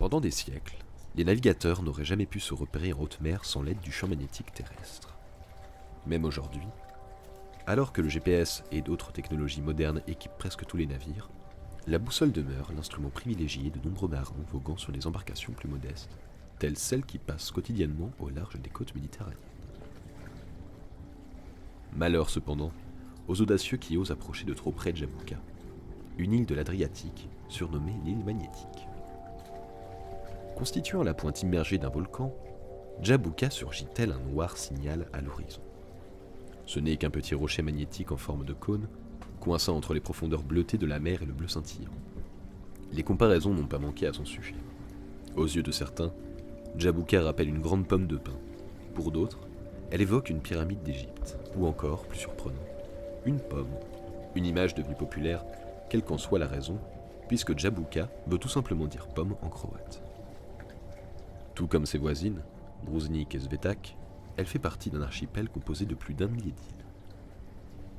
Pendant des siècles, les navigateurs n'auraient jamais pu se repérer en haute mer sans l'aide du champ magnétique terrestre. Même aujourd'hui, alors que le GPS et d'autres technologies modernes équipent presque tous les navires, la boussole demeure l'instrument privilégié de nombreux marins voguant sur des embarcations plus modestes, telles celles qui passent quotidiennement au large des côtes méditerranéennes. Malheur cependant aux audacieux qui osent approcher de trop près de Jabuka, une île de l'Adriatique surnommée l'île magnétique. Constituant la pointe immergée d'un volcan, Jabuka surgit tel un noir signal à l'horizon. Ce n'est qu'un petit rocher magnétique en forme de cône, coincant entre les profondeurs bleutées de la mer et le bleu scintillant. Les comparaisons n'ont pas manqué à son sujet. Aux yeux de certains, Jabuka rappelle une grande pomme de pin. Pour d'autres, elle évoque une pyramide d'Égypte, ou encore, plus surprenant, une pomme, une image devenue populaire, quelle qu'en soit la raison, puisque Jabuka veut tout simplement dire pomme en croate. Tout comme ses voisines, Bruznik et Svetak, elle fait partie d'un archipel composé de plus d'1 millier d'îles.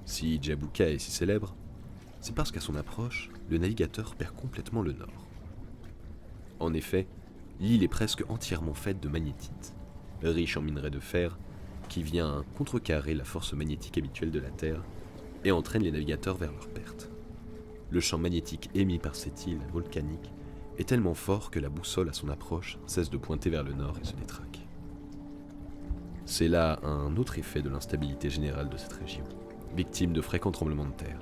Si Jabuka est si célèbre, c'est parce qu'à son approche, le navigateur perd complètement le nord. En effet, l'île est presque entièrement faite de magnétite, riche en minerais de fer, qui vient contrecarrer la force magnétique habituelle de la Terre et entraîne les navigateurs vers leur perte. Le champ magnétique émis par cette île volcanique est tellement fort que la boussole à son approche cesse de pointer vers le nord et se détraque. C'est là un autre effet de l'instabilité générale de cette région, victime de fréquents tremblements de terre.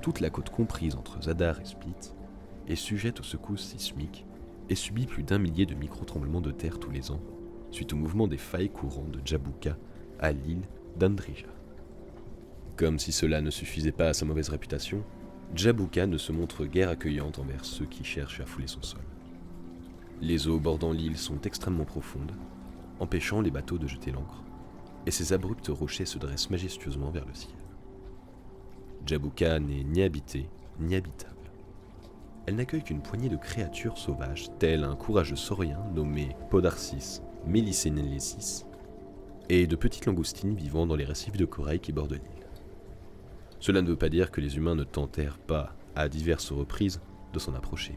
Toute la côte comprise entre Zadar et Split est sujette aux secousses sismiques et subit plus d'1 millier de micro-tremblements de terre tous les ans, suite au mouvement des failles courantes de Jabuka à l'île d'Andrija. Comme si cela ne suffisait pas à sa mauvaise réputation, Jabuka ne se montre guère accueillante envers ceux qui cherchent à fouler son sol. Les eaux bordant l'île sont extrêmement profondes, empêchant les bateaux de jeter l'ancre, et ses abrupts rochers se dressent majestueusement vers le ciel. Jabuka n'est ni habitée, ni habitable. Elle n'accueille qu'une poignée de créatures sauvages, tel un courageux saurien nommé Podarcis melissenensis, et de petites langoustines vivant dans les récifs de corail qui bordent l'île. Cela ne veut pas dire que les humains ne tentèrent pas, à diverses reprises, de s'en approcher.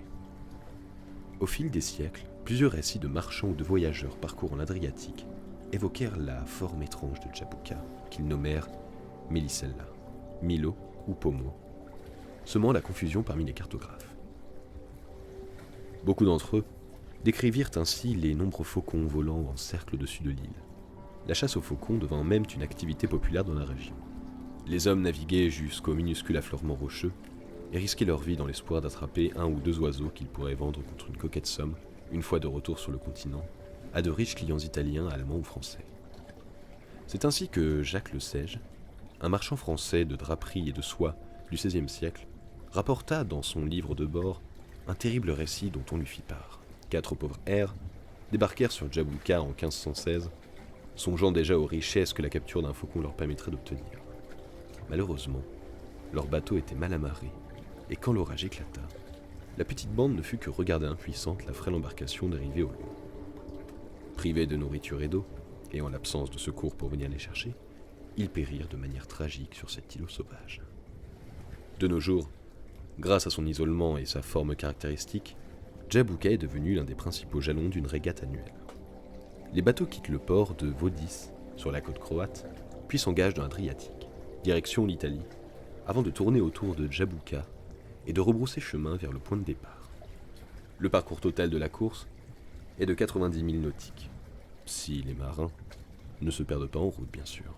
Au fil des siècles, plusieurs récits de marchands ou de voyageurs parcourant l'Adriatique évoquèrent la forme étrange de Jabuka, qu'ils nommèrent Mélicella, Milo ou Pomo, semant la confusion parmi les cartographes. Beaucoup d'entre eux décrivirent ainsi les nombreux faucons volant en cercle au-dessus de l'île, la chasse aux faucons devint même une activité populaire dans la région. Les hommes naviguaient jusqu'aux minuscules affleurements rocheux et risquaient leur vie dans l'espoir d'attraper 1 ou 2 oiseaux qu'ils pourraient vendre contre une coquette somme, une fois de retour sur le continent, à de riches clients italiens, allemands ou français. C'est ainsi que Jacques Le Sage, un marchand français de draperie et de soie du XVIe siècle, rapporta dans son livre de bord un terrible récit dont on lui fit part. 4 pauvres airs débarquèrent sur Jabuka en 1516, songeant déjà aux richesses que la capture d'un faucon leur permettrait d'obtenir. Malheureusement, leur bateau était mal amarré, et quand l'orage éclata, la petite bande ne fut que regarder impuissante la frêle embarcation dérivée au loin. Privés de nourriture et d'eau, et en l'absence de secours pour venir les chercher, ils périrent de manière tragique sur cet îlot sauvage. De nos jours, grâce à son isolement et sa forme caractéristique, Jabuka est devenu l'un des principaux jalons d'une régate annuelle. Les bateaux quittent le port de Vodis, sur la côte croate, puis s'engagent dans l'Adriatique, direction l'Italie, avant de tourner autour de Jabuka et de rebrousser chemin vers le point de départ. Le parcours total de la course est de 90 000 nautiques, si les marins ne se perdent pas en route bien sûr.